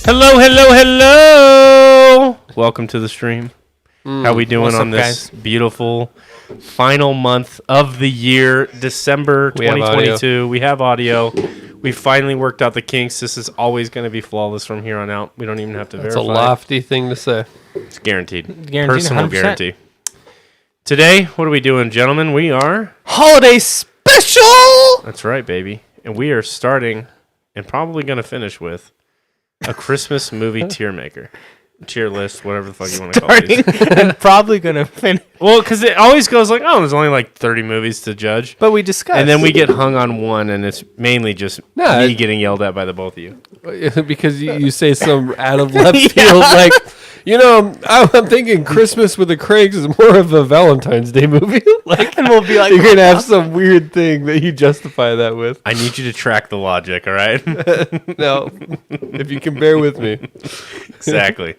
Hello, hello, hello! Welcome to the stream. How we doing What's on up, this beautiful final month of the year, December We have 2022? We have audio. We finally worked out the kinks. This is always going to be flawless from here on out. We don't even have to That's verify. a lofty thing to say. It's guaranteed. Guaranteed, Personal 100%. guarantee. Today, what are we doing, gentlemen? We are... Holiday special. That's right, baby. And we are starting and probably going to finish with a Christmas movie tier maker. Tier list, whatever the fuck you want to call these. I'm probably gonna finish, Well, because it always goes like, oh, there's only like 30 movies to judge. but we discussed. And then we get hung on one, and it's mainly just No, me getting yelled at by the both of you. Because you say some out of left field, like, I'm thinking Christmas with the Craigs is more of a Valentine's Day movie. Like, and we'll be like, you're going to have some weird thing that you justify that with. I need you to track the logic, all right? No, if you can bear with me. Exactly.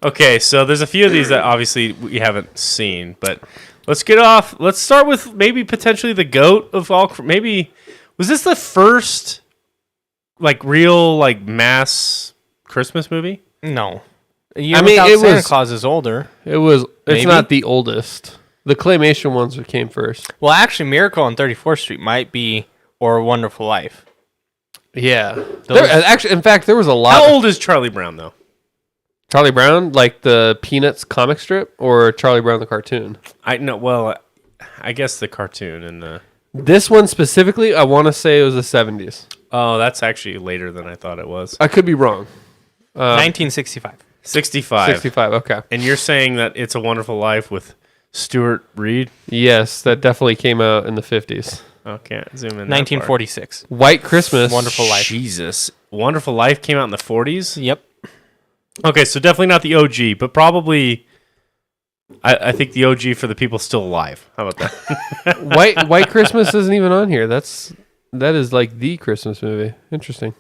Okay, so there's a few of these that obviously we haven't seen, but let's get off. Let's start with maybe potentially the GOAT of all. Maybe, was this the first, like, real, like, mass Christmas movie? no. I mean, it Santa was- Claus is older. It's Maybe? not the oldest. The claymation ones came first. Well, actually, Miracle on 34th Street might be, or Wonderful Life. Yeah. Actually, in fact, there was a lot. How old is Charlie Brown, though? Charlie Brown, like the Peanuts comic strip, or Charlie Brown the cartoon? I know. Well, I guess the cartoon and the. This one specifically, I want to say it was the 70s. Oh, that's actually later than I thought it was. I could be wrong. 1965. 65. 65, okay. And you're saying that It's a Wonderful Life with Stuart Reed? Yes, that definitely came out in the 50s. Okay, zoom in. 1946. White Christmas. Wonderful Life. Jesus. Wonderful Life came out in the 40s? Yep. Okay, so definitely not the OG, but probably I think the OG for the people still alive. How about that? White Christmas isn't even on here. That is like the Christmas movie. Interesting.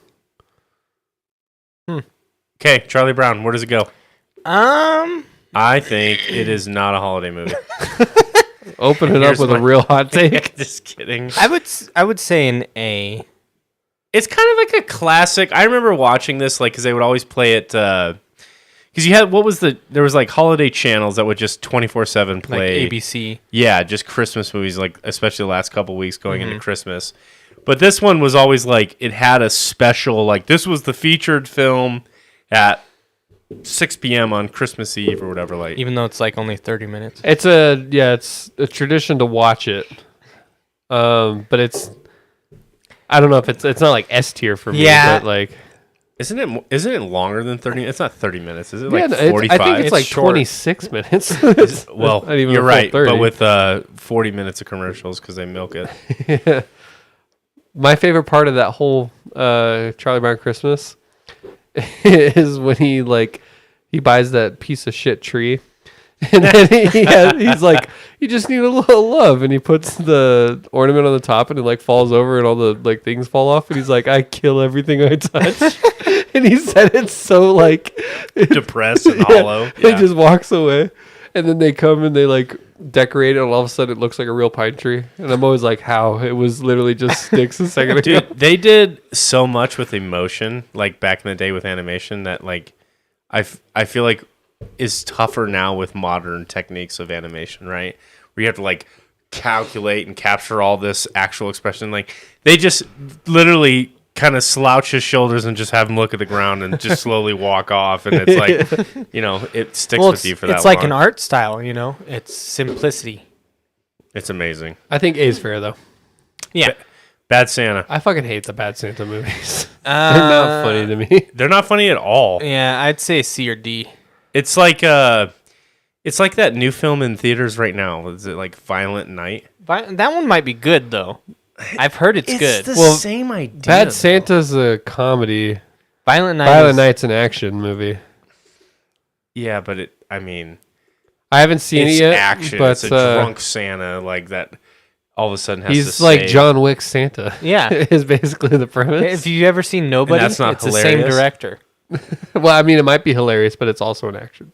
Okay, Charlie Brown, where does it go? Um. I think it is not a holiday movie. Open it Here's up with my- a real hot take. Just kidding. I would say an A. It's kind of like a classic. I remember watching this, like, because they would always play it. Because you had there was like holiday channels that would just 24/7 play Like ABC. Yeah, just Christmas movies, like especially the last couple weeks going into Christmas. But this one was always like it had a special, like this was the featured film at 6 p.m. on Christmas Eve or whatever. Like, Even though it's like only 30 minutes. It's a tradition to watch it. But it's, I don't know if it's not like S tier for me. Yeah. But like, isn't it longer than 30? It's not 30 minutes. Is it yeah, like no, I 45? think it's like short. 26 minutes. It's Well, not even you're a full right, 30. but with 40 minutes of commercials because they milk it. My favorite part of that whole Charlie Brown Christmas is when he buys that piece of shit tree, and then he's like, "You just need a little love," and he puts the ornament on the top, and it like falls over, and all the like things fall off, and he's like, "I kill everything I touch," and he said it's so like Depressed and hollow. He Yeah. just walks away, and then they come and they like decorate it, and all of a sudden it looks like a real pine tree. And I'm always like, how? It was literally just sticks a second ago. Dude, they did so much with emotion, like back in the day with animation, that like I feel like is tougher now with modern techniques of animation, right? Where you have to like calculate and capture all this actual expression. Like they just literally kind of slouch his shoulders and just have him look at the ground and just slowly walk off, and it's like it sticks with you for that it's like long. an art style, It's simplicity. It's amazing. I think A's fair though. Yeah. Bad Santa. I fucking hate the Bad Santa movies. They're Uh, not funny to me. They're not funny at all. Yeah, I'd say C or D. It's like that new film in theaters right now. Is it like Violent Night? That one might be good though. I've heard it's good. the Well, same idea. Bad Santa's a comedy. Violent Night. Violent Night's an action movie. Yeah, but I haven't seen it's it yet. action. But It's a drunk Santa like that. All of a sudden has he's to like save. John Wick Santa. Yeah. is basically the premise. If you've ever seen Nobody, that's not it's the same hilarious? director. Well, I mean, it might be hilarious, but it's also an action.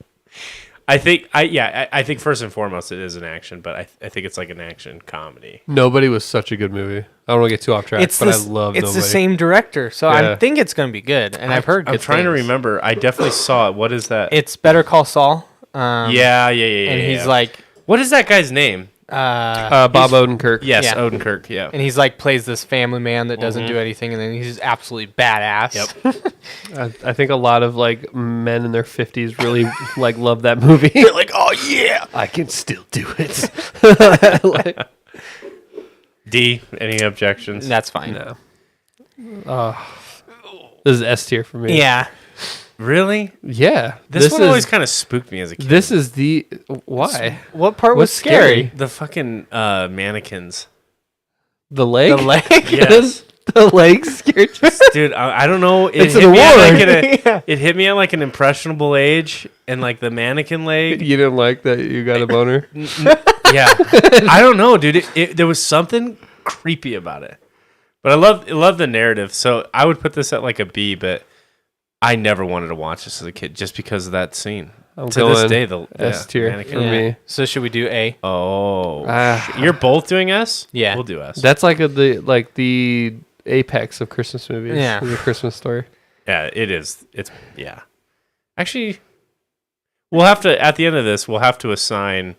I think first and foremost it is an action, but I think it's like an action comedy. Nobody was such a good movie. I don't want to get too off track, It's but this, I love it's Nobody. the same director, so Yeah. I think it's gonna be good. And I've heard. I'm good trying to things. remember. I definitely saw it. What is that? It's Better Call Saul. Yeah. And he's yeah. like, what is that guy's name? Bob Odenkirk. Yes, Yeah. Odenkirk. Yeah. and he's like plays this family man that doesn't do anything, and then he's absolutely badass. Yep. I think a lot of like men in their 50s really like love that movie. They're like, oh yeah. I can still do it. Like, D. Any objections? That's fine. no. This is S tier for me. Yeah. Really? Yeah. This one is, always kind of spooked me as a kid. This is the why What part was What's scary? The fucking mannequins. the leg. The leg. Yes. The leg scared you. Dude, I don't know. It It's hit an me at award. like it hit me at like an impressionable age, and like the mannequin leg. You didn't like that you got a boner. Yeah, I don't know, dude. There was something creepy about it, but I love the narrative. So I would put this at like a B, but I never wanted to watch this as a kid just because of that scene. I'm To this going day, the S tier mannequin. for me. So should we do A? Oh, Ah. you're both doing S? Yeah. We'll do S. That's like the apex of Christmas movies. Yeah. The Christmas story. Yeah, it is. It's yeah. Actually, we'll have to at the end of this. We'll have to assign,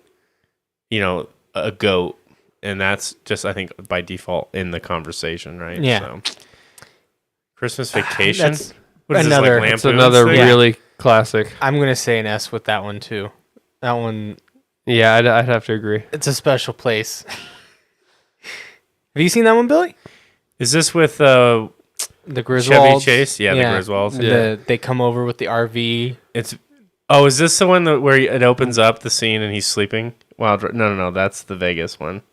a goat, and that's just I think by default in the conversation, right? Yeah. So, Christmas Vacation. That's What is another- this, like It's Lampoon's another thing? Yeah. really classic. I'm gonna say an S with that one too. That one, Yeah, I'd have to agree. it's a special place. Have you seen that one, Billy? Is this with The Chevy Griswolds. Chase? Yeah, the Griswolds. Yeah. They come over with the RV. It's is this the one where it opens up the scene and he's sleeping? No, that's the Vegas one.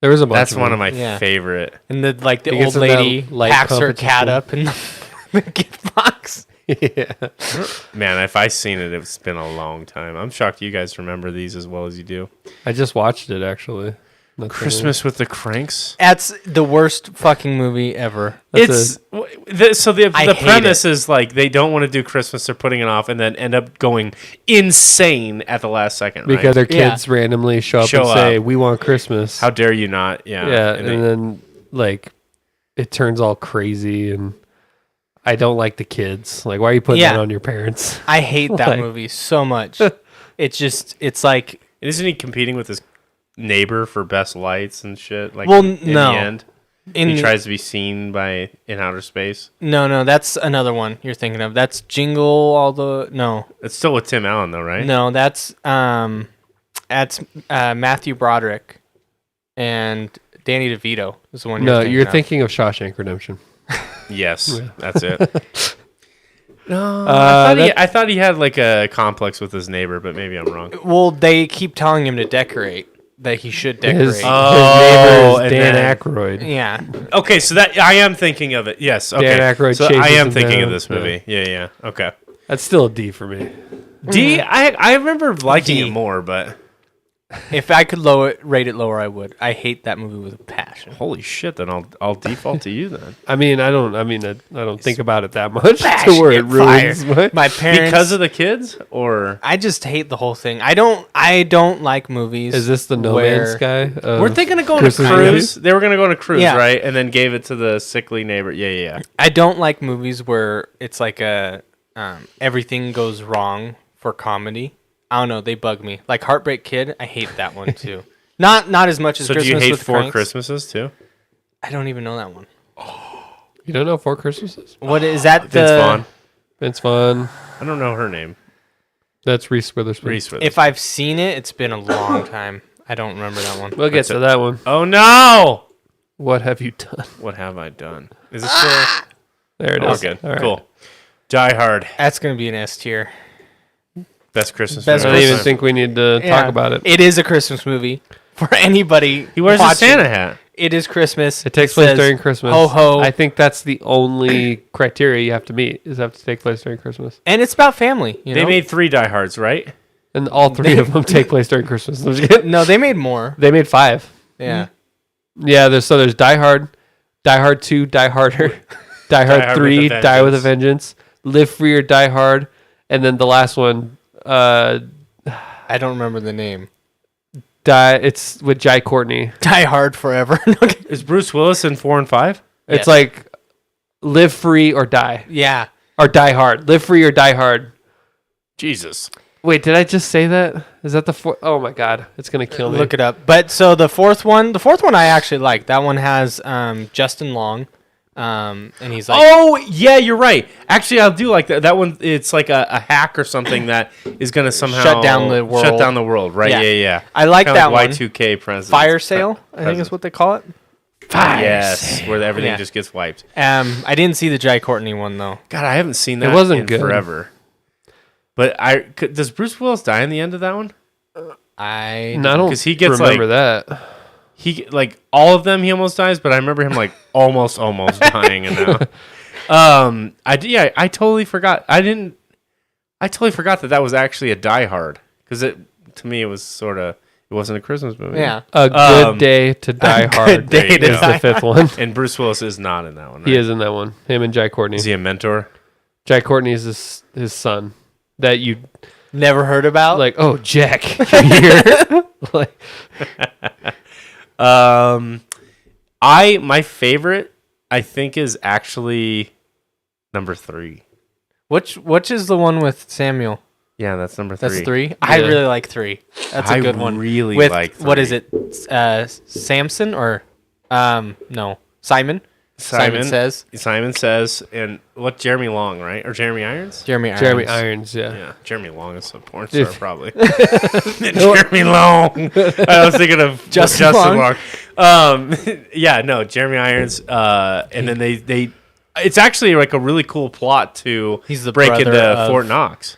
There was a bunch. That's one of my Yeah. favorite. And the He old gets in that lady light packs her cat competition. up in the gift box. Yeah. Man, if I seen it, it's been a long time. I'm shocked you guys remember these as well as you do. I just watched it actually. That's Christmas with the Cranks. That's the worst fucking movie ever. That's The I hate premise is like they don't want to do Christmas, they're putting it off, and then end up going insane at the last second. because right? their kids randomly show up Show and say, up. "We want Christmas." How dare you not? Yeah, yeah, and and then like it turns all crazy, and I don't like the kids. Like, why are you putting Yeah. that on your parents? I hate that Like- movie so much. It's like, isn't he competing with his neighbor for best lights and shit? Like, Well, in no. the end, he tries to be seen in outer space. No, that's another one you're thinking of. That's Jingle All the No. It's still with Tim Allen though, right? No, that's Matthew Broderick and Danny DeVito is the one No, you're you're of. thinking of Shawshank Redemption. Yes, that's it. No, that- I thought he had like a complex with his neighbor, but maybe I'm wrong. Well, they keep telling him to decorate, that he should decorate. His Oh, neighbor is and Dan then- Aykroyd. Yeah. Okay, so that I am thinking of it. Yes, okay. Aykroyd so I chases am him thinking down. of this movie. Yeah. Okay. That's still a D for me. D, I remember liking D. it more, but If I could rate it lower, I would. I hate that movie with a passion. holy shit, then I'll default to you then. I don't think about it that much to where it Passionate fire. ruins my. My parents. Because of the kids, or I just hate the whole thing. I don't like movies. Is this the No where- Man's Sky? of weren't they gonna go on a Christmas cruise? movies? They were gonna go on a cruise, Yeah. right? And then gave it to the sickly neighbor. Yeah. I don't like movies where it's like everything goes wrong for comedy. I don't know. They bug me. Like Heartbreak Kid. I hate that one too. Not as much as So Christmas do you hate with Four Cranks. Christmases too? I don't even know that one. You don't know Four Christmases? What is that? Vince Vaughn. Vince Vaughn. I don't know her name. That's Reese Witherspoon. Reese with. If I've seen it, it's been a long time. I don't remember that one. We'll get That's to it. that one. Oh no! What have you done? What have I done? Is it still? There it Oh, is. good. All right. Cool. Die Hard. That's gonna be an S tier. Best Christmas Best I movie. don't even Christmas. think we need to Yeah. talk about it. It is a Christmas movie for anybody. He wears watching. a Santa hat. It is Christmas. It takes place says, during Christmas. Ho ho. I think that's the only criteria you have to meet is have to take place during Christmas. And it's about family. You They know? made 3 Die Hards, right? And all three of them take place during Christmas. I'm just kidding. No, they made more. They made 5. Yeah. Yeah, there's Die Hard, Die Hard 2, Die Harder, Die Hard Hard 3, with a Die with a Vengeance. Vengeance, Live Free or Die Hard, and then the last one, I don't remember the name. It's with Jai Courtney. Die Hard Forever. Is Bruce Willis in 4 and 5? It's Yes. like live free or die. Yeah. Or die hard. Live free or die hard. Jesus. Wait, did I just say that? Is that the fourth? Oh my god, it's gonna kill me. Look it up. But so the fourth one I actually like. That one has Justin Long, and he's like, Oh, yeah, you're right. Actually, I do like that. That one, it's like a hack or something that is going to somehow Shut down the world. Shut down the world, right? Yeah. Yeah. I like Kinda that like one. Y2K president. Fire Sale. I think is what they call it. Yes, where everything Yeah. just gets wiped. I didn't see the Jai Courtney one though. God, I haven't seen that wasn't in good. forever. But does Bruce Willis die in the end of that one? I No, I don't 'Cause he gets, remember like- that. He like all of them he almost dies, but I remember him like almost dying in that one. I totally forgot. I totally forgot that was actually a Die Hard, because to me it wasn't a Christmas movie. yeah. A good Um, Day to Die Hard Day to is Die the fifth one. And Bruce Willis is not in that one, right? He is in that one. Him and Jai Courtney. Is he a mentor? Jai Courtney is his son. That you Never heard about. like. Oh, Jack, you're here. Like, My favorite I think is actually number 3. which is the one with Samuel? Yeah, that's number 3. That's 3. I Yeah. really like 3. That's a good one. Really with like what 3. is it? Samson or no Simon? Simon Says. Simon Says, and what, Jeremy Long, right? Or Jeremy Irons? Jeremy Irons. Jeremy Irons. Yeah. Yeah, Jeremy Long is a porn star, If- probably. Jeremy Long. I was thinking of Justin Long. Yeah, no, Jeremy Irons. And then they, it's actually like a really cool plot to He's the break brother into of- Fort Knox.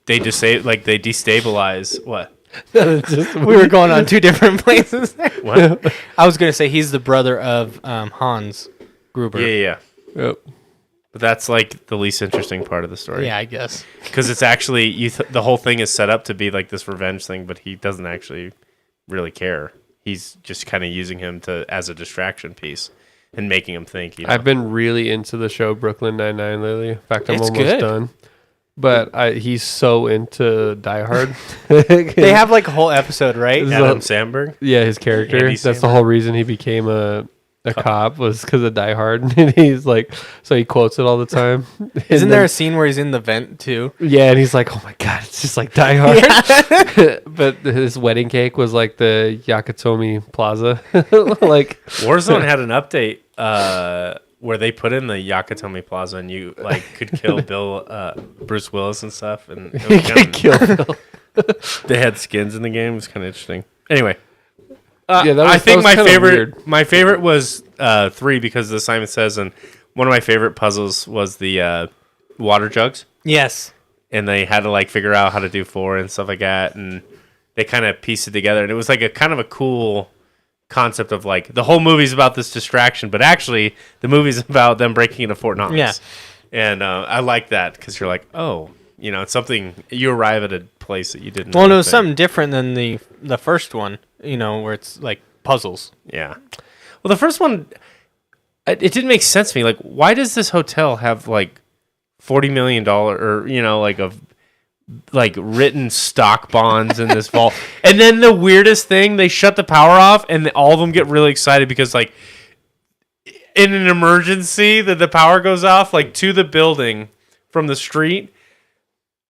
They just say like they destabilize what? We were going on 2 different places. What? I was gonna say he's the brother of Hans Gruber. Yeah. Yep. But that's like the least interesting part of the story. Yeah, I guess. Because it's actually the whole thing is set up to be like this revenge thing, but he doesn't actually really care. He's just kind of using him as a distraction piece and making him think. I've been really into the show Brooklyn Nine-Nine lately. In fact, I'm It's almost good. done. But he's so into Die Hard. They have like a whole episode, right? This is Adam Sandberg. Yeah, his character. Andy That's the Samberg. whole reason he became a cop was because of Die Hard. And he's like, so he quotes it all the time. Isn't And there then- a scene where he's in the vent too? Yeah, and he's like, oh my god, it's just like Die Hard. But his wedding cake was like the Yakatomi Plaza. Like, Warzone had an update where they put in the Yakatomi Plaza and you like could kill Bruce Willis and stuff, and it was kinda- kill. they had skins in the game. It was kind of interesting. Anyway, Yeah, that was- I that think was my kinda favorite weird. my favorite was 3 because of the Simon Says, and one of my favorite puzzles was the water jugs, Yes. and they had to like figure out how to do 4 and stuff like that, and they kind of pieced it together, and it was like a kind of a cool concept of like the whole movie's about this distraction, but actually the movie's about them breaking into Fort Knox. Yeah. And I like that because you're like, oh, it's something, you arrive at a place that you didn't. Well, really it was think. something different than the first one. Where it's like puzzles. Yeah. Well, the first one, it didn't make sense to me. Like, why does this hotel have like $40 million or like written stock bonds in this vault? And then the weirdest thing, they shut the power off, and all of them get really excited because like in an emergency that the power goes off, like to the building from the street,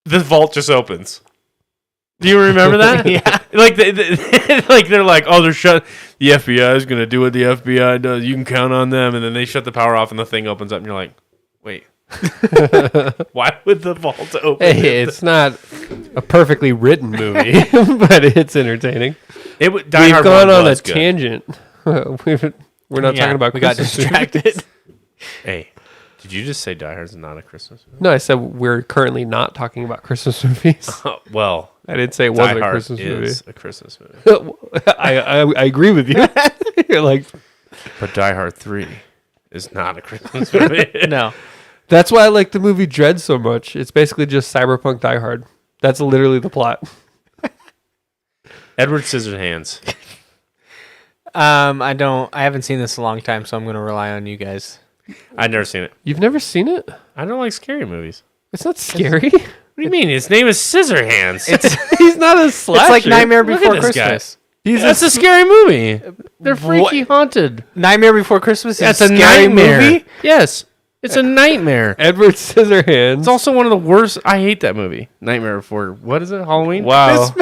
the vault just opens. Do you remember that? Yeah. Like like they're like, oh, they're shut. The FBI is gonna do what the FBI does. You can count on them. And then they shut the power off, and the thing opens up, and you're like, wait, why would the vault open? Hey, it's not a perfectly written movie, but it's entertaining. Die We've Hard gone 1 on a was good. tangent. We're not talking about we got Christmas distracted. movies. Hey, did you just say Die Hard's not a Christmas movie? No, I said we're currently not talking about Christmas movies. Well, I didn't say it Die wasn't a Hard Christmas movie. is a Christmas movie, I agree with you. You're like, but Die Hard 3 is not a Christmas movie. No. that's why I like the movie Dread so much. It's basically just cyberpunk Die Hard. That's literally the plot. Edward Scissorhands. I haven't seen this in a long time, so I'm gonna rely on you guys. I've never seen it. You've never seen it? I don't like scary movies. It's not scary. What do you mean? His name is Scissorhands. He's not a slasher. It's like Nightmare Look Before at this guy. Christmas. That's a scary movie. They're freaky haunted. Nightmare Before Christmas is That's a a scary nightmare. movie. Yes, it's a nightmare. Edward Scissorhands. It's also one of the worst. I hate that movie. Nightmare Before what is it? Halloween. Wow.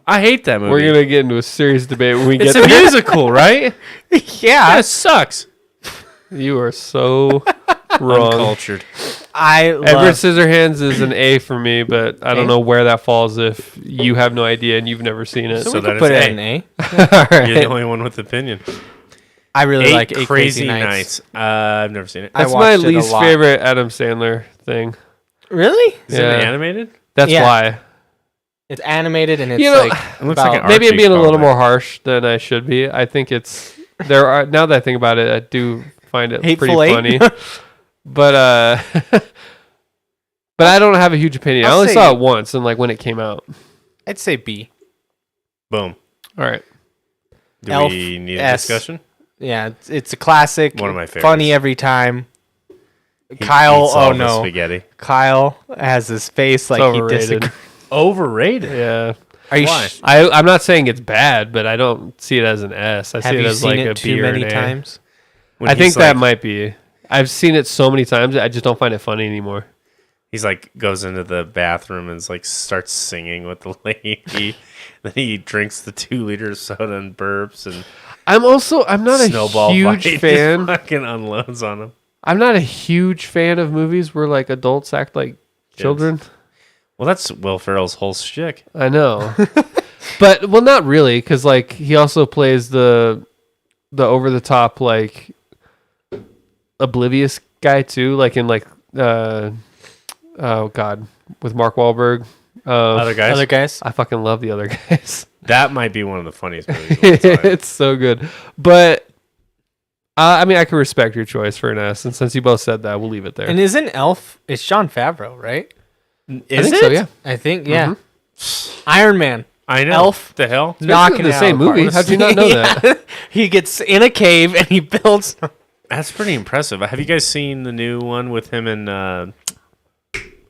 I hate that movie. We're gonna get into a serious debate when we It's get a there. musical, right? Yeah, That sucks. You are so wrong. Uncultured. I Edward love. Scissorhands is an A for me, but I don't A? know where that falls if you have no idea and you've never seen it. So, So we that could is put it A. in A. All right. You're the only one with opinion. I really Eight like Eight Crazy Nights. I've never seen it. I That's my watched it a least lot. favorite Adam Sandler thing. Really? Is Yeah. it animated? That's Yeah. why. It's animated and it's You know, like It looks like about- an Maybe I'm Archie being a little comic. more harsh than I should be. I think it's there are now that I think about it, I do find it Hateful pretty Eight? funny. But but I don't have a huge opinion. I I'll only say- saw it once and like when it came out. I'd say B. Boom. All right. Do Elf we need a S. discussion? Yeah, it's a classic. One of my favorites. Funny every time. He Kyle, eats all oh the no. spaghetti. Kyle has this face like he overrated. disagrees. Overrated. Yeah. Are you Why? I'm not saying it's bad, but I don't see it as an S. I see have it you as seen like it a too B or many an A. times? When I think he's that like- might be. I've seen it so many times. I just don't find it funny anymore. He's like goes into the bathroom and is like starts singing with the lady. Then he drinks the 2 liters of soda and burps and I'm not snowball a huge fight. fan. Just fucking unloads on him. I'm not a huge fan of movies where like adults act like children. Well, that's Will Ferrell's whole shtick. I know, but well, not really, because like he also plays the over the top like oblivious guy too, like in like oh god, with Mark Wahlberg. Other guys. Other guys? I fucking love the other guys. That might be one of the funniest movies of all time. It's so good, but I mean, I can respect your choice for an S, and since you both said that, we'll leave it there. And isn't Elf? It's Jon Favreau, right? I think so, yeah. I think, yeah. Iron Man. I know. Elf. The hell? Knocking the it out same of the park. movie. How'd you not know that? He gets in a cave and he builds. That's pretty impressive. Have you guys seen the new one with him and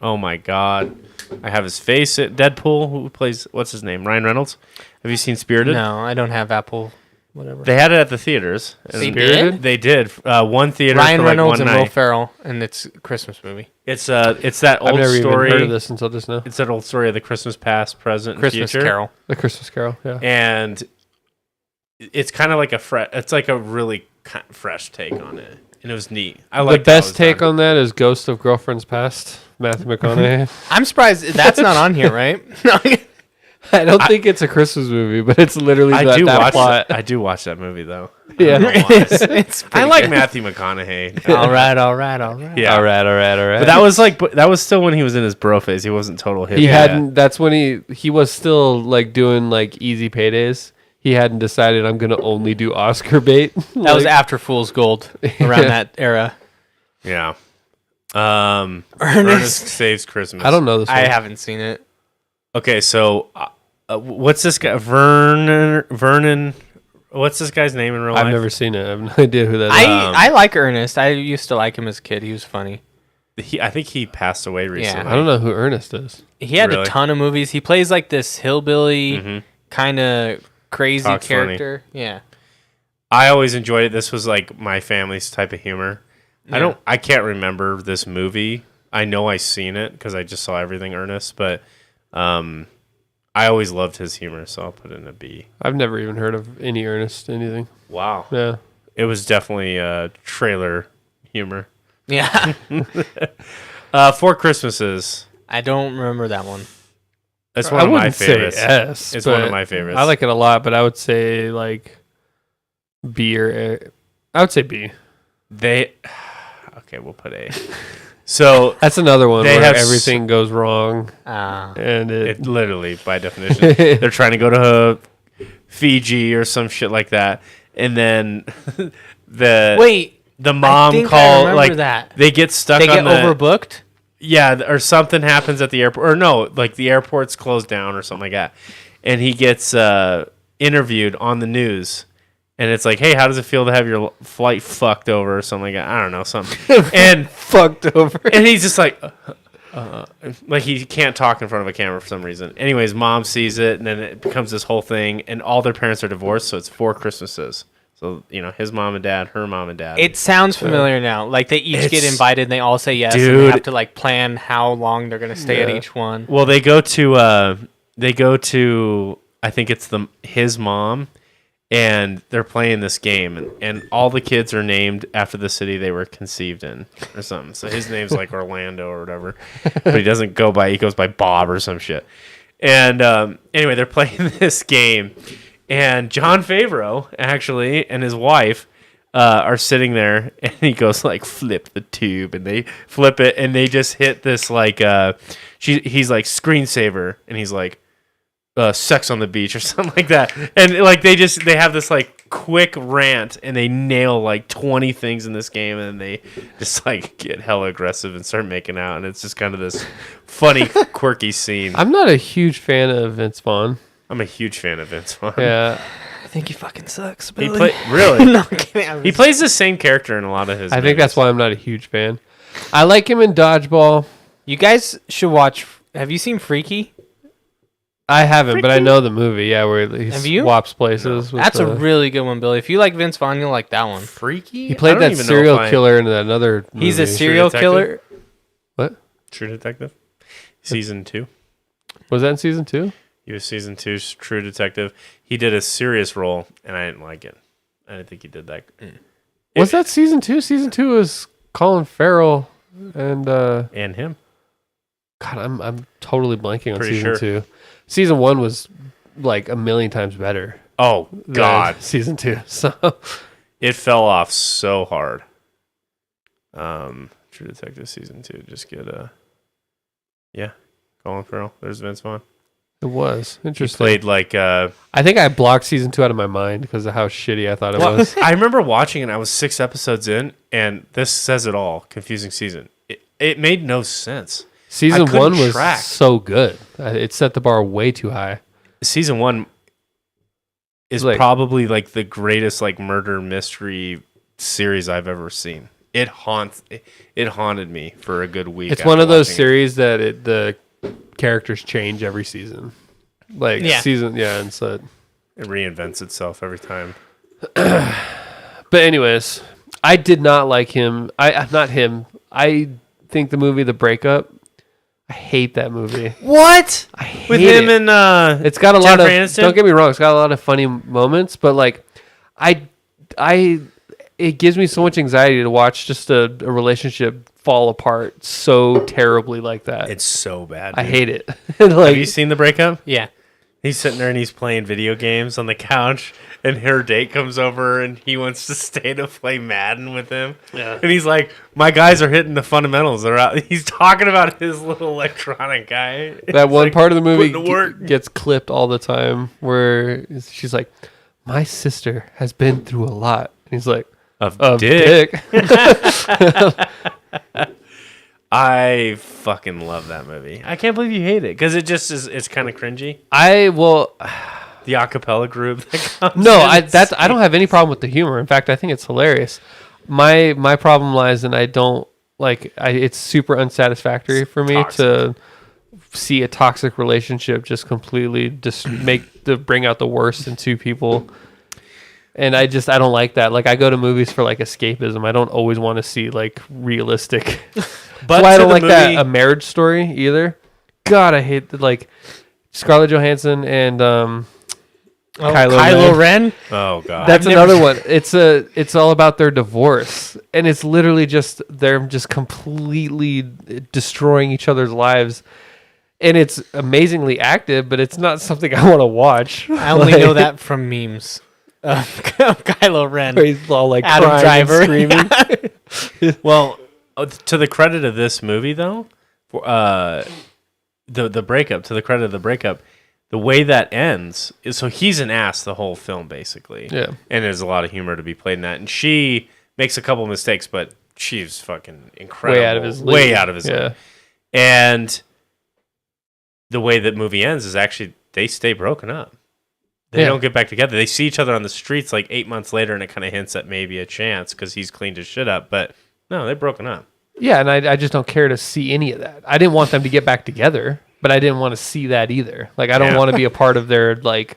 oh my god. I have his face at Deadpool. Who plays what's his name? Ryan Reynolds. Have you seen Spirited? No, I don't have Apple. Whatever. They had it at the theaters. And They did? They did. One theater Ryan for like Reynolds one and night. Will Ferrell, and it's a Christmas movie. It's that I've old never story. even heard of this until just now. It's that old story of the Christmas past, present, and Christmas future. Carol. The Christmas Carol, yeah. And it's kind of like it's like a really fresh take on it, and it was neat. I The like best take on that is Ghost of Girlfriend's Past, Matthew McConaughey. I'm surprised that's not on here, right? I don't think it's a Christmas movie, but it's literally I that, do that watch. plot. I do watch that movie though. Yeah. it's I pretty like good. Matthew McConaughey. All right. Yeah. All right. But that was that was still when he was in his bro phase. He wasn't total hip. He hadn't. That's when he was still like doing like easy paydays. He hadn't decided I'm gonna only do Oscar bait. That was after Fool's Gold, around that era. Yeah. Ernest Saves Christmas. I don't know this. I one. haven't seen it. Okay, so what's this guy? Vernon. What's this guy's name in real life? I've never seen it. I have no idea who that is. I like Ernest. I used to like him as a kid. He was funny. I think he passed away recently. I don't know who Ernest is. He had Really? a ton of movies. He plays like this hillbilly Mhm. kind of crazy Talks funny. character. Yeah. I always enjoyed it. This was like my family's type of humor. I can't remember this movie. I know I seen it because I just saw everything Ernest, but I always loved his humor, so I'll put it in a B. I've never even heard of any Ernest anything. Wow. Yeah. It was definitely trailer humor. Yeah. Four Christmases. I don't remember that one. It's I one of my wouldn't say favorites. S. It's one of but my favorites. I like it a lot, but I would say like B or A. I would say B. They. Okay, we'll put A. So That's another one They where have everything goes wrong, and it literally, by definition, they're trying to go to Fiji or some shit like that, and then Wait. the I mom think I call remember like that. they get stuck. They get on the, overbooked? Yeah, or something happens at the airport, or no, like the airport's closed down or something like that, and he gets interviewed on the news, and it's like, hey, how does it feel to have your flight fucked over or something like that? I don't know, something, and fucked over. and he's just like, like he can't talk in front of a camera for some reason. Anyways, mom sees it, and then it becomes this whole thing, and all their parents are divorced, so it's 4 Christmases. So, his mom and dad, her mom and dad. It sounds familiar now. Like they each get It's- invited and they all say yes. And Dude. they have to like plan how long they're gonna stay at Yeah. each one. Well, they go to I think it's his mom, and they're playing this game, and all the kids are named after the city they were conceived in or something. So his name's like Orlando or whatever, but he goes by Bob or some shit. And anyway, they're playing this game, and John Favreau actually and his wife are sitting there, and he goes like, flip the tube, and they flip it, and they just hit this like he's like screensaver, and he's like sex on the beach or something like that, and like they have this like quick rant, and they nail like 20 things in this game, and they just like get hella aggressive and start making out, and it's just kind of this funny quirky scene. I'm not a huge fan of Vince Vaughn. I'm a huge fan of Vince Vaughn. Yeah, I think he fucking sucks. He Billy. really No, I'm kidding. he plays the same character in a lot of his I think that's movies. why I'm not a huge fan. I like him in Dodgeball. You guys should watch. Have you seen Freaky? I haven't, but I know the movie. Yeah, where he Have you? swaps places. with That's a the- really good one, Billy. If you like Vince Vaughn, you'll like that one. Freaky. He I played don't that even know serial if I- killer in another movie. He's a serial Detective? killer. What? True Detective, season 2. Was that in season 2? He was season 2's True Detective. He did a serious role, and I didn't like it. I didn't think he did that. Was that season 2? Season 2 was Colin Farrell and And him. God, I'm totally blanking on Pretty season sure. 2. Season 1 was like a million times better. Oh than God, season 2. So it fell off so hard. True Detective season 2. Just get Colin Farrell. There's Vince Vaughn. it was He interesting. played like I think I blocked season 2 out of my mind because of how shitty I thought it was. I remember watching it. I was 6 episodes in, and this says it all. Confusing season. It made no sense. Season couldn't 1 was track. so good. It set the bar way too high. Season 1 is Like- probably like the greatest like murder mystery series I've ever seen. It haunted me for a good week. It's after one of those watching it. series that the characters change every season. Like Yeah. and so. It reinvents itself every time. But anyways, I did not like him. Not him. I think the movie The Breakup. I hate that movie. What? I hate With him it. and It's got a lot of. Jennifer Aniston? Don't get me wrong. It's got a lot of funny moments, but like, it gives me so much anxiety to watch just a relationship fall apart so terribly like that. it's so bad. I dude. hate it. Have like, you seen The Breakup? Yeah. He's sitting there and he's playing video games on the couch, and her date comes over and he wants to stay to play Madden with him. Yeah. And he's like, "My guys are hitting the fundamentals. They're out." He's talking about his little electronic guy. that one part of the movie putting to work. gets clipped all the time where she's like, "My sister has been through a lot." And he's like, Of "Dick." I fucking love that movie. I can't believe you hate it because it just is. It's kind of cringy. I will. The acapella group. That comes No, in, I don't have any problem with the humor. In fact, I think it's hilarious. My problem lies in I don't like. It's super unsatisfactory for me toxic. to see a toxic relationship just completely bring out the worst in two people. And I don't like that. Like I go to movies for like escapism. I don't always want to see like realistic. But That's why I to don't the like that movie- A Marriage Story either. God, I hate like Scarlett Johansson and Kylo Ren. Oh god. That's I've never another one. It's all about their divorce, and it's literally just they're just completely destroying each other's lives, and it's amazingly active, but it's not something I want to watch. I only know that from memes. Kylo Ren. Where he's all like Adam crying Driver. and screaming. Well, to the credit of this movie, though, for, the breakup. To the credit of the breakup, the way that ends is so he's an ass the whole film, basically. Yeah. And there's a lot of humor to be played in that, and she makes a couple mistakes, but she's fucking incredible. Way out of his league. Way out of his Yeah. league. And the way that movie ends is actually they stay broken up. They Yeah. don't get back together. They see each other on the streets like 8 months later, and it kind of hints at maybe a chance because he's cleaned his shit up. But no, they're broken up. Yeah, and I just don't care to see any of that. I didn't want them to get back together, but I didn't want to see that either. Like, I don't Yeah. want to be a part of their, like,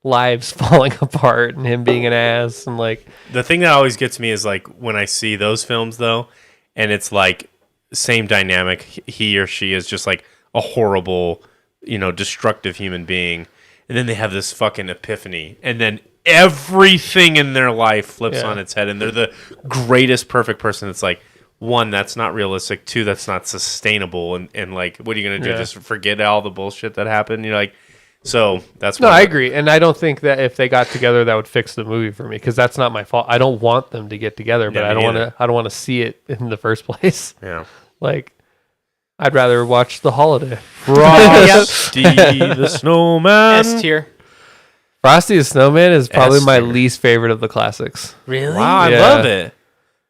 lives falling apart and him being an ass and, like... The thing that always gets me is like when I see those films though, and it's like same dynamic. He or she is just like a horrible, destructive human being, and then they have this fucking epiphany, and then everything in their life flips Yeah. on its head, and they're the greatest, perfect person. It's like, one, that's not realistic. Two, that's not sustainable. And like, what are you gonna do? Yeah. Just forget all the bullshit that happened? You're like, so that's No, why I agree. And I don't think that if they got together, that would fix the movie for me, because that's not my fault. I don't want them to get together, but Yeah, I me don't want neither. to. I don't want to see it in the first place. Yeah. Like, I'd rather watch The Holiday. Frosty the Snowman. S tier. Frosty the Snowman is probably my tier. least favorite of the classics. Really? Wow, I Yeah. love it.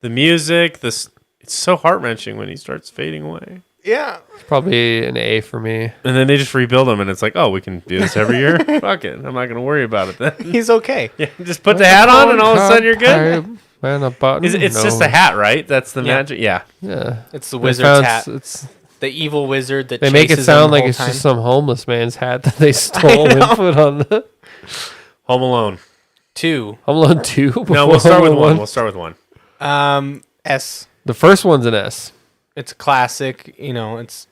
The music, it's so heart wrenching when he starts fading away. Yeah. It's probably an A for me. And then they just rebuild him, and it's like, oh, we can do this every year. Fuck it, I'm not gonna worry about it then. He's okay. Yeah, just put the hat on, and all of a sudden you're good. Man, a button. It's just a hat, right? That's the Yeah. magic. Yeah. Yeah. It's the They wizard's found- hat. It's, The evil wizard that they make it chases sound him the like whole it's time. just some homeless man's hat that they stole and put on the Home Alone. 2. Home Alone 2. No, before we'll start with Home one. Alone. We'll start with one. S. The first one's an S. It's a classic. It's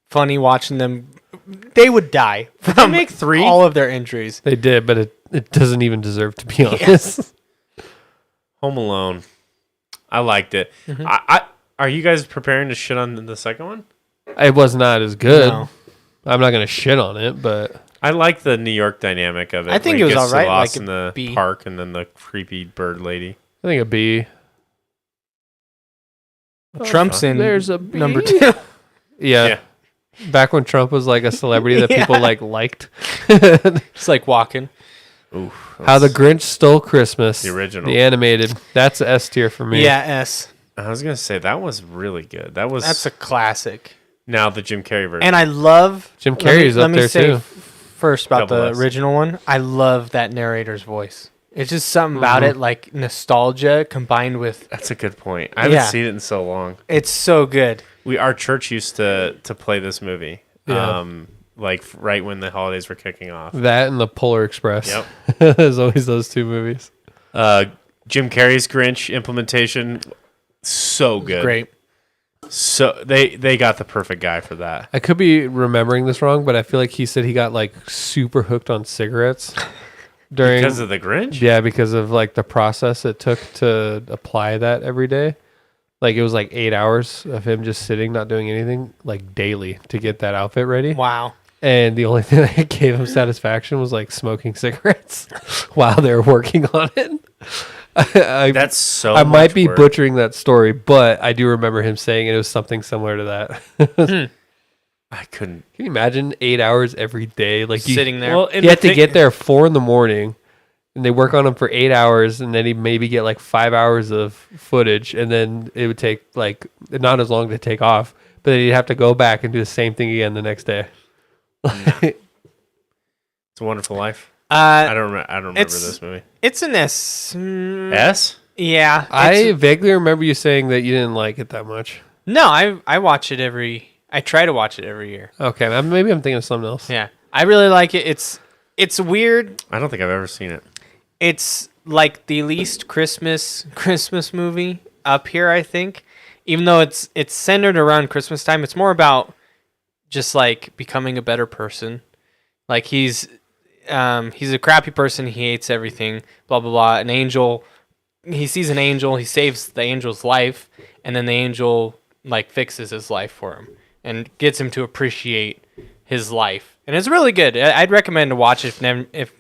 funny watching them. They would die from make 3? all of their injuries. They did, but it doesn't even deserve to be honest. Home Alone. I liked it. I are you guys preparing to shit on the second one? It was not as good. No. I'm not gonna shit on it, but I like the New York dynamic of it. I think when it was he gets alright, lost like in a the B. park, and then the creepy bird lady. I think a B. Trump's in There's a B. number 2. Yeah. Yeah. Back when Trump was like a celebrity that people Yeah. like liked. It's like walking. Ooh, How the Grinch Stole Christmas. The original. The animated. That's a S tier for me. Yeah, S. I was gonna say that was really good. That was That's a classic. now the Jim Carrey version. And I love Jim Carrey's up there say too. First about Double the S. original one. I love that narrator's voice. It's just something about Mm-hmm. it, like nostalgia combined with. That's a good point. I haven't Yeah. seen it in so long. It's so good. Our church used to play this movie. Yeah. Like right when the holidays were kicking off. That and the Polar Express. Yep. There's always those two movies. Jim Carrey's Grinch implementation, so good. Great. So they got the perfect guy for that. I could be remembering this wrong, but I feel like he said he got like super hooked on cigarettes during Because of the Grinch? yeah, because of like the process it took to apply that every day. Like it was like 8 hours of him just sitting, not doing anything, like daily to get that outfit ready. Wow. And the only thing that gave him satisfaction was like smoking cigarettes while they were working on it. That's so I might much be work. butchering that story, but I do remember him saying it was something similar to that. I couldn't. Can you imagine 8 hours every day? Like you, Sitting there. Well, and you the have to thing- get there 4 a.m. and they work on him for 8 hours, and then he maybe get like 5 hours of footage, and then it would take like not as long to take off, but then you'd have to go back and do the same thing again the next day. It's a Wonderful Life. I Uh, don't remember. I don't remember it's- this movie. it's an S. S. Yeah. I it's- vaguely remember you saying that you didn't like it that much. no, I watch it I try to watch it every year. Okay, maybe I'm thinking of something else. Yeah. I really like it. It's weird. I don't think I've ever seen it. It's like the least Christmas movie up here, I think. Even though it's centered around Christmas time, it's more about just like becoming a better person. Like he's a crappy person, he hates everything, blah blah blah. An angel, he sees an angel, he saves the angel's life, and then the angel like fixes his life for him and gets him to appreciate his life. And it's really good. I'd recommend to watch it if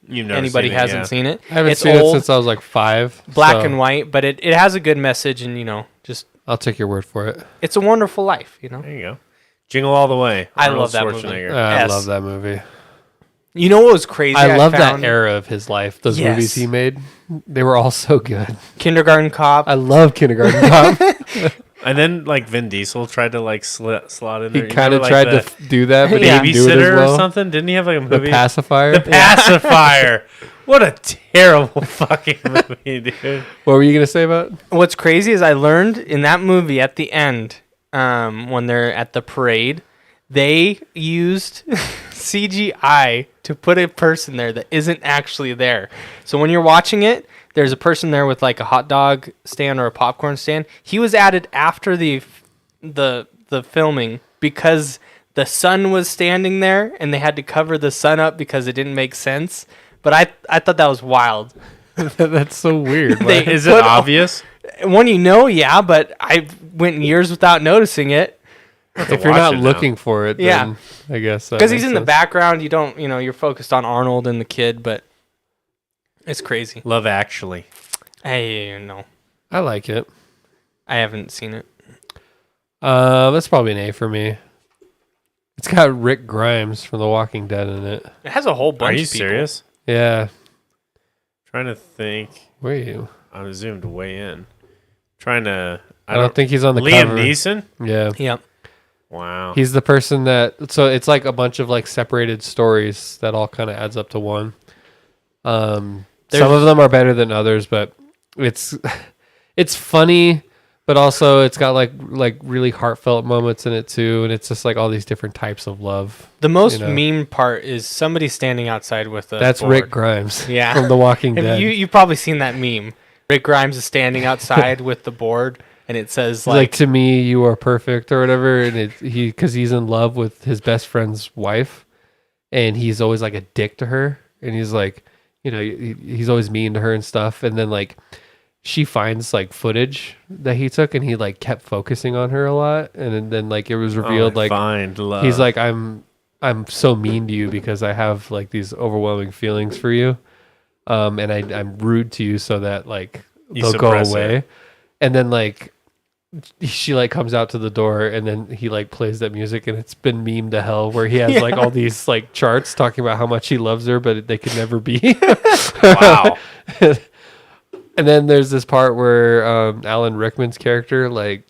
You've never anybody seen it, hasn't yeah. seen it. I haven't It's seen it old, since I was like 5. black so and white, but it has a good message, and just I'll take your word for it. it's a wonderful life. There you go. Jingle All the Way. I Arnold love that movie. Schwarzenegger. I Yes. love that movie. You know what was crazy? I love that found? era of his life. Those Yes. movies he made, they were all so good. Kindergarten Cop. I love Kindergarten Cop. And then like Vin Diesel tried to like slot in He there. You kind of remember, tried to do that, but he Yeah. didn't do it Babysitter as well. or something. Didn't he have like a The movie? pacifier. The Pacifier. What a terrible fucking movie, dude. What were you gonna say about? What's crazy is I learned in that movie at the end, when they're at the parade, they used CGI to put a person there that isn't actually there. So when you're watching it, there's a person there with like a hot dog stand or a popcorn stand. He was added after the filming because the sun was standing there and they had to cover the sun up because it didn't make sense. But I thought that was wild. That's so weird. They- Is it But- obvious? When you know, yeah, but I went years without noticing it. If you're watch not it now. looking for it, Yeah. then I guess that Because he's makes in the sense. background, you don't, you're focused on Arnold and the kid, but it's crazy. Love Actually. No, I like it. I haven't seen it. That's probably an A for me. It's got Rick Grimes from The Walking Dead in it. It has a whole bunch. Are you of people. serious? Yeah. Trying to think. Where are you? I zoomed way in. Trying to. I don't think he's on the Liam cover. Neeson. Yeah. Yep. Wow. He's the person that, so it's like a bunch of like separated stories that all kind of adds up to one. Some of them are better than others, but it's funny, but also it's got like really heartfelt moments in it too, and it's just like all these different types of love. The most You know. meme part is somebody standing outside with a That's board. Rick Grimes Yeah. from The Walking Have Dead. you've probably seen that meme. Rick Grimes is standing outside with the board, and it says He's like, to me, you are perfect or whatever, and because he's in love with his best friend's wife, and he's always like a dick to her, and he's like, he's always mean to her and stuff, and then like she finds like footage that he took, and he like kept focusing on her a lot, and then like it was revealed like find love. he's like, I'm so mean to you because I have like these overwhelming feelings for you, and I'm rude to you so that like You they'll go suppress away, it. and then like she like comes out to the door, and then he like plays that music, and it's been memed to hell where he has like all these like charts talking about how much he loves her, but they could never be. Wow. And then there's this part where Alan Rickman's character, like,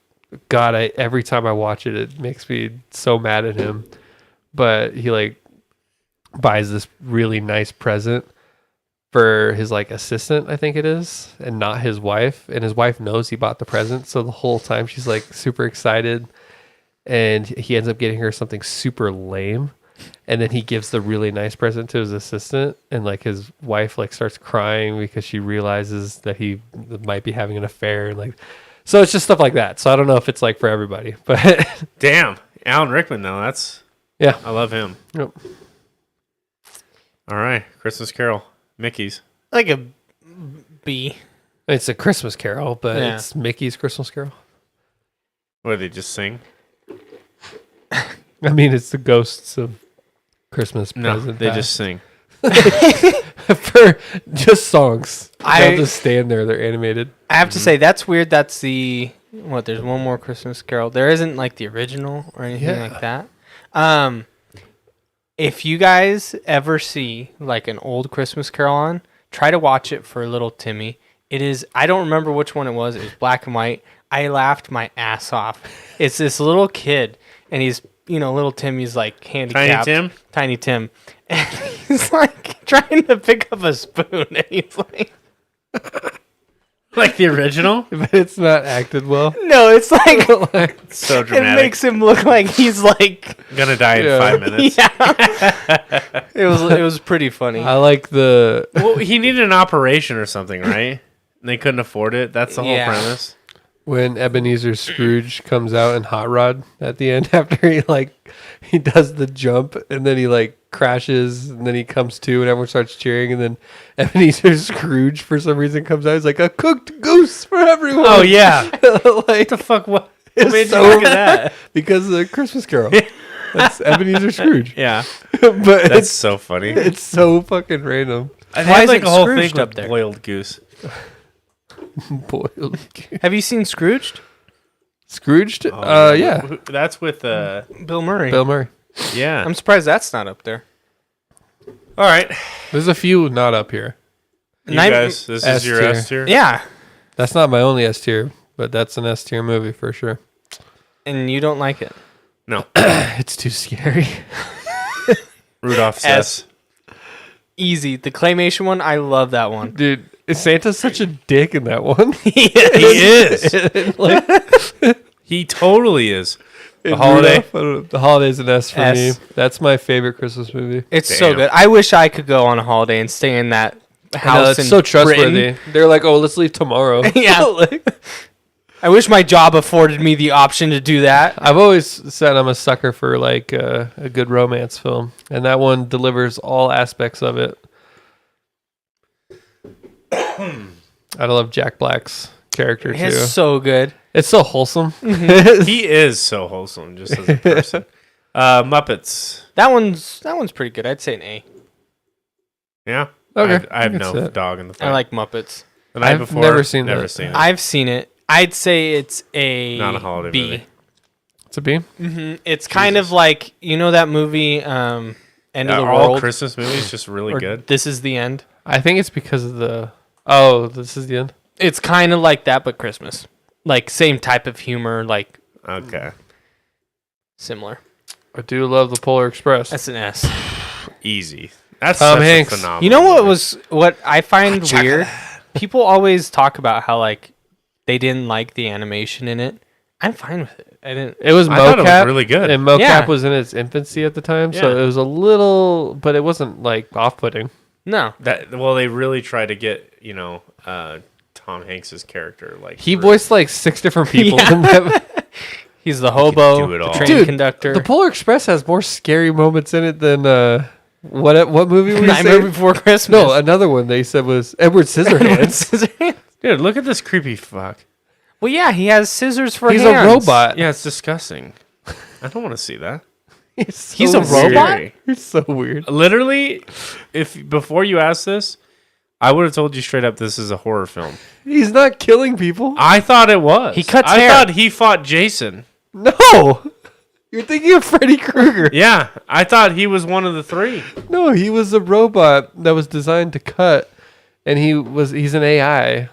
God, every time I watch it, it makes me so mad at him. But he like buys this really nice present for his like assistant, I think it is, and not his wife. And his wife knows he bought the present, so the whole time she's like super excited. And he ends up getting her something super lame. And then he gives the really nice present to his assistant, and like his wife like starts crying because she realizes that he might be having an affair, and like, so it's just stuff like that. So I don't know if it's like for everybody, but Damn. Alan Rickman, though. yeah. I love him. Yep. All right. Christmas Carol. Mickey's. like a B. It's a Christmas Carol, but Yeah. it's Mickey's Christmas Carol. What, did they just sing? I mean, it's the ghosts of Christmas No, present. they just sing. for just songs. I- They'll just stand there. They're animated. I have to say that's weird. That's the what? There's one more Christmas Carol. There isn't like the original or anything Yeah. like that. If you guys ever see like an old Christmas Carol on, try to watch it for little Timmy. It is. I don't remember which one it was. It was black and white. I laughed my ass off. It's this little kid, and he's little Timmy's like handicapped. Tiny Tim, and he's like trying to pick up a spoon, and he's like. Like the original? But it's not acted well. No, it's like So it dramatic. makes him look like he's like Gonna die in Yeah. 5 minutes. yeah. It was pretty funny. I like the Well, he needed an operation or something, right? And they couldn't afford it. That's the whole Yeah. premise. when Ebenezer Scrooge comes out in Hot Rod at the end after he does the jump, and then he like crashes, and then he comes to and everyone starts cheering, and then Ebenezer Scrooge for some reason comes out. He's like, a cooked goose for everyone. Oh, yeah. Like the fuck? What it's made so you look at that? because of the Christmas Carol. That's Ebenezer Scrooge. Yeah. But That's so funny. it's so fucking random. I Why had like isn't a whole Scrooged thing up with there? boiled goose. Boiled goose. Have you seen Scrooged? Scrooged? Oh, Yeah. That's with Bill Murray. Bill Murray. yeah. I'm surprised that's not up there. All right. There's a few not up here. You Night- guys, this S is your tier. S tier? Yeah, That's not my only S tier, but that's an S tier movie for sure. and you don't like it. No. It's too scary. Rudolph S. says. Easy. The claymation one, I love that one. Dude, Santa's such a dick in that one. He is. Like, He totally is. The in holiday. Rudolph, I don't know, the holiday's an S for S. me. That's my favorite Christmas movie. It's so Damn. good. I wish I could go on a holiday and stay in that I know, house. it's in so trustworthy. Britain. They're like, oh, let's leave tomorrow. Yeah. Like, I wish my job afforded me the option to do that. I've always said I'm a sucker for like a good romance film, and that one delivers all aspects of it. I love Jack Black's character too. It's so good. It's so wholesome. He is so wholesome, just as a person. Muppets. That one's pretty good. I'd say an A. Yeah. Okay, I have I can no see it. dog in the fight. I like Muppets. The night I've before. never seen Never that. seen it. I've seen it. I'd say it's a Not a holiday B. movie. It's a B. It's kind of like that movie End of the all World Christmas movies just really or good. This Is the End. I think it's because of the. Oh, this is the end. It's kind of like that, but Christmas. Like same type of humor, like Okay. similar. I do love the Polar Express. That's an S. Easy. That's Tom such Hanks. a phenomenal You know what movie. what I find weird? People always talk about how like they didn't like the animation in it. I'm fine with it. I didn't. It was I thought it was mocap, really good. and mocap Yeah. was in its infancy at the time, so Yeah. it was a little, but it wasn't like off-putting. No. Well, they really tried to get, Tom Hanks's character like He through. voiced like 6 different people. Yeah. In that. He's the hobo, do it the all. train Dude, conductor. The Polar Express has more scary moments in it than what movie were you Nightmare saying? Before Christmas. No, another one they said was Edward Scissorhands. Dude, look at this creepy fuck. Well, yeah, he has scissors for He's hands. a robot. Yeah, it's disgusting. I don't want to see that. He's a weird. robot? He's so weird. Literally, if before you asked this, I would have told you straight up this is a horror film. He's not killing people. I thought it was. He cuts I hair. thought he fought Jason. No, you're thinking of Freddy Krueger. Yeah, I thought he was one of the 3. No, he was a robot that was designed to cut, and he's an AI.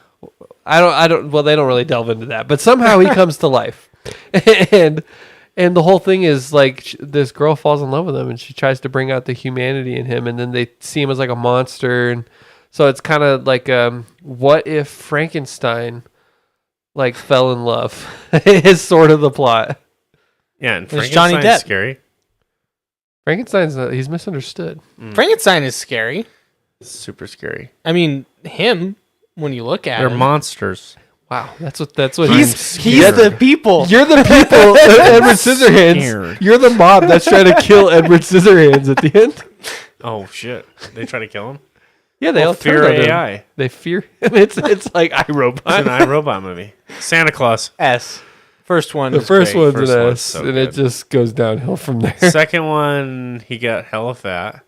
I don't. Well, they don't really delve into that, but somehow he comes to life, and the whole thing is like this girl falls in love with him, and she tries to bring out the humanity in him, and then they see him as like a monster, and so it's kind of like what if Frankenstein like fell in love is sort of the plot. Yeah, and There's Johnny Frankenstein's Depp. scary. Frankenstein's he's misunderstood. Frankenstein is scary. Super scary. I mean, him when you look at They're him, monsters. Wow, that's what he's You're the people. You're the people, Edward Scissorhands. Scared. You're the mob that's trying to kill Edward Scissorhands at the end. Oh shit! They try to kill him. Yeah, they all Fear turn on him. AI. They fear him. It's like It's an iRobot. iRobot movie. Santa Claus. S. First one. The is first great. one's First an one's S, so and it good. just goes downhill from there. Second one, he got hella fat.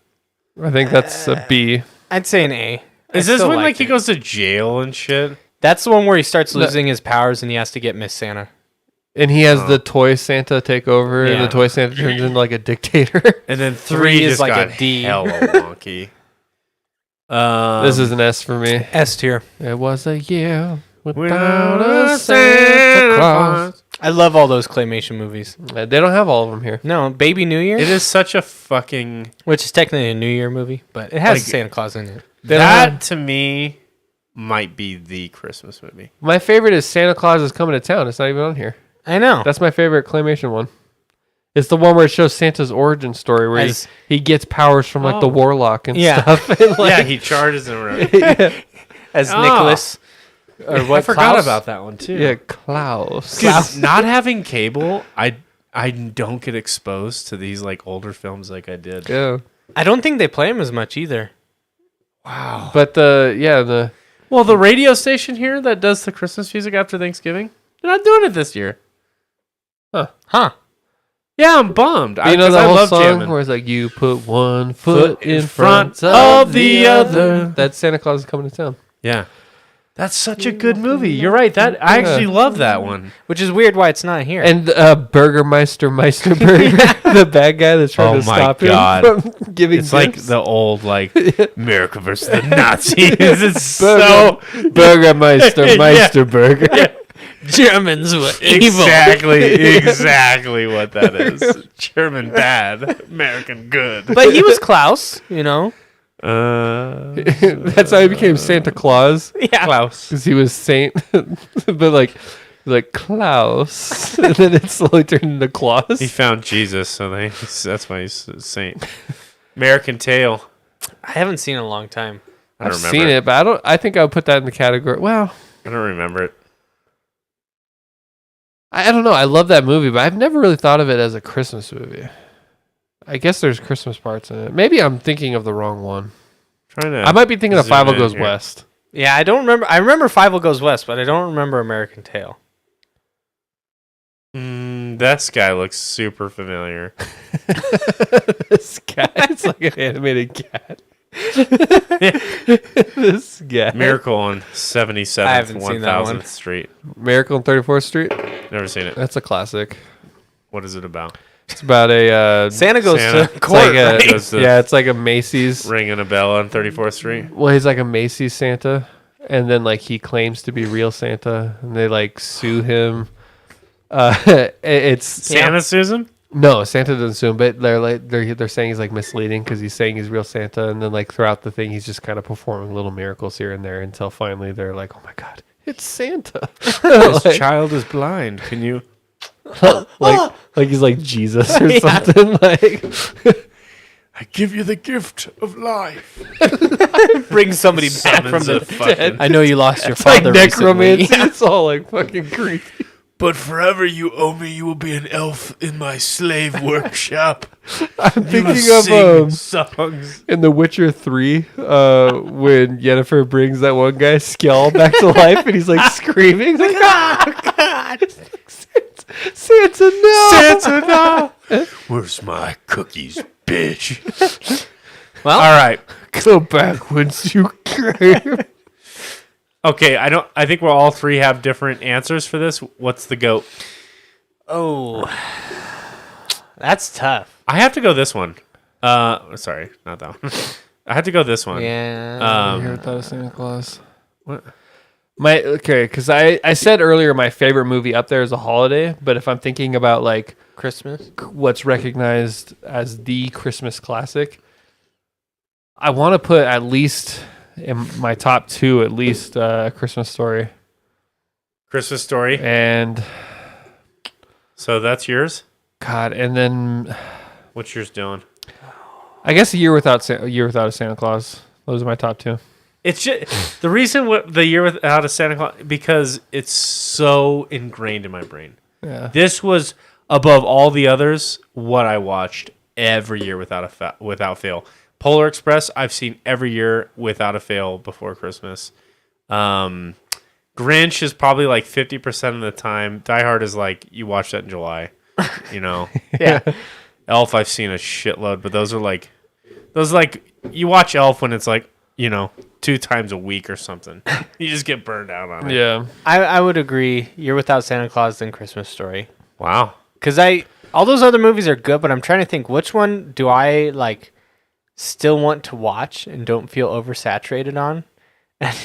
I think that's a B. I'd say an A. I Is this still when like liked he it. goes to jail and shit? That's the one where he starts losing his powers and he has to get Miss Santa. And he has the toy Santa take over, and Yeah. the toy Santa turns into like a dictator. And then 3 3 is just like a got D. hella wonky. This is an S for me. S tier. It was a year Without without a a Santa Claus. I love all those claymation movies. They don't have all of them here. No, Baby New Year, It is such a fucking which is technically a New Year movie, but it has Like- Santa Claus in it. They don't that have- to me might be the Christmas movie. My favorite is Santa Claus is Coming to Town. It's not even on here. I know. That's my favorite claymation one. It's the one where it shows Santa's origin story, where As- he gets powers from like the Oh. warlock and Yeah. stuff. And, like, Yeah, he charges him around. as Oh. Nicholas. Or what? I forgot Klaus? about that one too. yeah, Klaus. Dude, not having cable, I don't get exposed to these like older films like I did. Yeah, I don't think they play him as much either. Wow. but the Well, the radio station here that does the Christmas music after Thanksgiving, they're not doing it this year. Huh. Yeah, I'm bummed. you know 'cause the I whole love song jamming. where it's like you put one foot in front of of the the other. other. That's Santa Claus is Coming to Town. Yeah. That's such a good movie. You're right. That I actually love that one. Which is weird why it's not here. And Burgermeister Meisterburger, the bad guy that's trying Oh to my stop God. him from giving It's like gifts. the old like America versus the Nazis. It's Burger, so Burgermeister Yeah. Meisterburger. Germans were evil. exactly what that is. German bad, American good. But he was Klaus, you know. That's how he became Santa Claus, Yeah. Klaus. because he was Saint. But like Klaus, and then it slowly turned into Claus. He found Jesus, so that's why he's a saint. American Tail. I haven't seen it in a long time. I don't I've remember seen it, but I think I would put that in the category. Well, I don't remember it. I don't know. I love that movie, but I've never really thought of it as a Christmas movie. I guess there's Christmas parts in it. Maybe I'm thinking of the wrong one. Trying to. I might be thinking of zoom Five in Goes here. West. Yeah, I don't remember. I remember Five Goes West, but I don't remember American Tail. That guy looks super familiar. This cat, it's like an animated cat. This guy. Miracle on 77th, I haven't seen that one. 1000th Street. Miracle on 34th Street. Never seen it. That's a classic. What is it about? It's about a Santa goes Santa. to court, like a- right? Goes to yeah, it's like a Macy's. ringing a bell on 34th Street. Well, he's like a Macy's Santa, and then like he claims to be real Santa, and they like sue him. It's Santa sues him? no Santa doesn't sue him, but they're saying he's like misleading because he's saying he's real Santa, and then like throughout the thing he's just kind of performing little miracles here and there until finally they're like, oh my god, it's Santa. This Like- child is blind. Can you? like he's like Jesus or something. Like I give you the gift of life. Bring somebody back from Summons a the fucking- dead. I know you lost your it's like father necromancy. recently. It's all like fucking creepy. But forever you owe me. You will be an elf in my slave workshop. I'm You thinking will of sing songs. in The Witcher 3, when Yennefer brings that one guy Skell back to life, and he's like screaming, like, "Oh God, Santa, no, Santa, no. Where's my cookies, bitch? Well, All right. go back once you came." Okay, I think we'll all three have different answers for this. What's the goat? oh, that's tough. I have to go this one. Sorry, not that one. I have to go this one. Yeah. Here without a Santa Claus. What? Because I said earlier my favorite movie up there is A Holiday, but if I'm thinking about like Christmas. what's recognized as the Christmas classic, I want to put at least in my top two, at least Christmas Story. Christmas Story. And So that's yours. God, and then What's yours doing? I guess A Year Without a Santa Claus. Those are my top two. It's just the reason the year without a Santa Claus because it's so ingrained in my brain. Yeah. This was above all the others what I watched every year without fail. Polar Express I've seen every year without a fail before Christmas. Grinch is probably like 50% of the time. Die Hard is like you watch that in July, you know. Yeah. Elf I've seen a shitload, but those you watch Elf when it's like, you know, 2 times a week or something. You just get burned out on it. Yeah. I would agree. Year Without Santa Claus than Christmas Story. Wow. Because all those other movies are good, but I'm trying to think which one do I like still want to watch and don't feel oversaturated on. And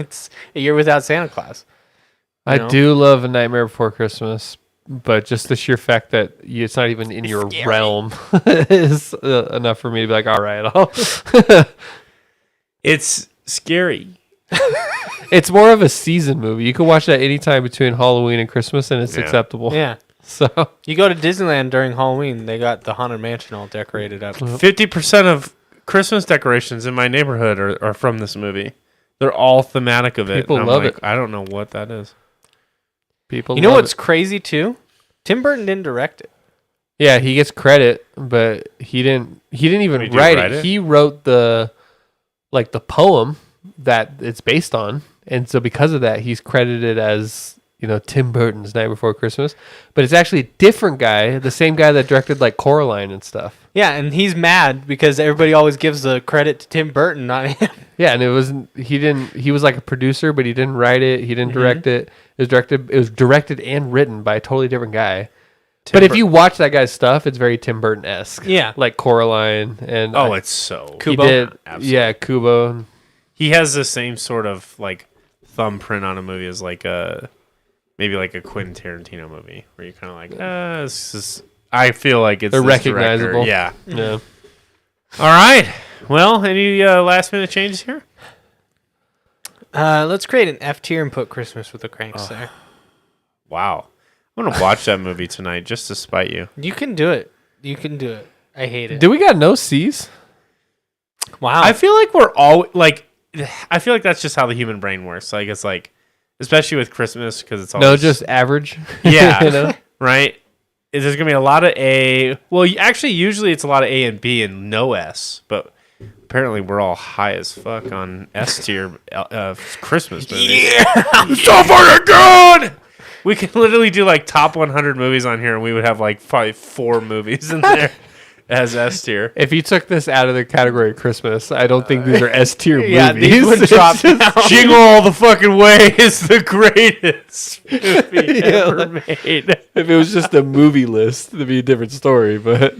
it's A Year Without Santa Claus. I know? do love A Nightmare Before Christmas, but just the sheer fact that it's not even in your scary. realm is enough for me to be like, all right, It's scary. It's more of a season movie. You can watch that anytime between Halloween and Christmas, and it's Yeah. acceptable. Yeah. So You go to Disneyland during Halloween, they got the Haunted Mansion all decorated up. 50% of Christmas decorations in my neighborhood are from this movie. They're all thematic of it. People and I'm love like, it. I don't know what that is. people, You know love what's it. crazy too? Tim Burton didn't direct it. Yeah, he gets credit, but he didn't even Did he write write it. it? He wrote the poem that it's based on, and so because of that, he's credited as Tim Burton's Night Before Christmas. But it's actually a different guy, the same guy that directed like Coraline and stuff. Yeah, and he's mad because everybody always gives the credit to Tim Burton, not him. Yeah, and he was like a producer, but he didn't write it, he didn't direct it. It was directed and written by a totally different guy. But if you watch that guy's stuff, it's very Tim Burton-esque. Yeah. Like Coraline and It's so. he Kubo? did, Absolutely. yeah, Kubo. He has the same sort of like thumbprint on a movie as like maybe like a Quentin Tarantino movie where you're kind of like, this is. I feel like it's They're this director. recognizable. Yeah. Yeah. All right. Well, any last minute changes here? Let's create an F tier and put Christmas with the Cranks there. Wow. I'm going to watch that movie tonight just to spite you. You can do it. You can do it. I hate it. Do we got no C's? Wow. I feel like we're all like, I feel like that's just how the human brain works. Like, it's like, especially with Christmas, because it's always. No, just average. Yeah. You know? Right? There's going to be a lot of A. Well, actually, usually it's a lot of A and B and no S, but apparently we're all high as fuck on S tier Christmas movies. Yeah! So fucking good! We could literally do like top 100 movies on here, and we would have like probably 4 movies in there as S tier. If you took this out of the category of Christmas, I don't think these are S tier Yeah, movies. these would It's drop just- down. Jingle All the Fucking Way is the greatest movie Yeah, ever like- made. If it was just a movie list, it'd be a different story. But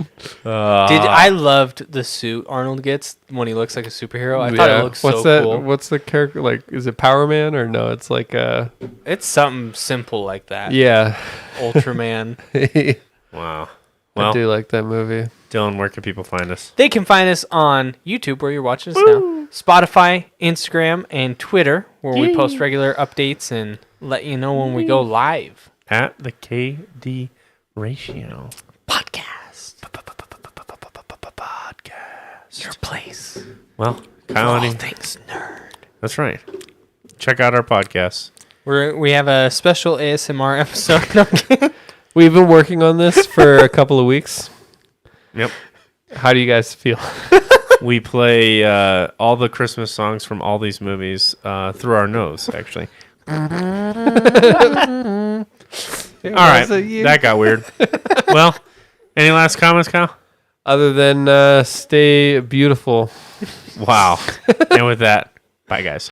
I loved the suit Arnold gets when he looks like a superhero. I thought it looked what's so that? cool. What's the character like? Is it Power Man or no? It's like It's something simple like that. yeah. Ultraman. Wow. I Well, do like that movie. Dylan, where can people find us? They can find us on YouTube, where you're watching us now, Spotify, Instagram, and Twitter, where we post regular updates and let you know when we go live. At the KD Ratio Podcast. Podcast. Your place. Well, For Kyle, all any- things nerd. that's right. Check out our podcast. We have a special ASMR episode. No, I'm kidding. We've been working on this for a couple of weeks. Yep. How do you guys feel? We play all the Christmas songs from all these movies through our nose, actually. All right. That got weird. Well, any last comments, Kyle? Other than stay beautiful. Wow. And with that, bye, guys.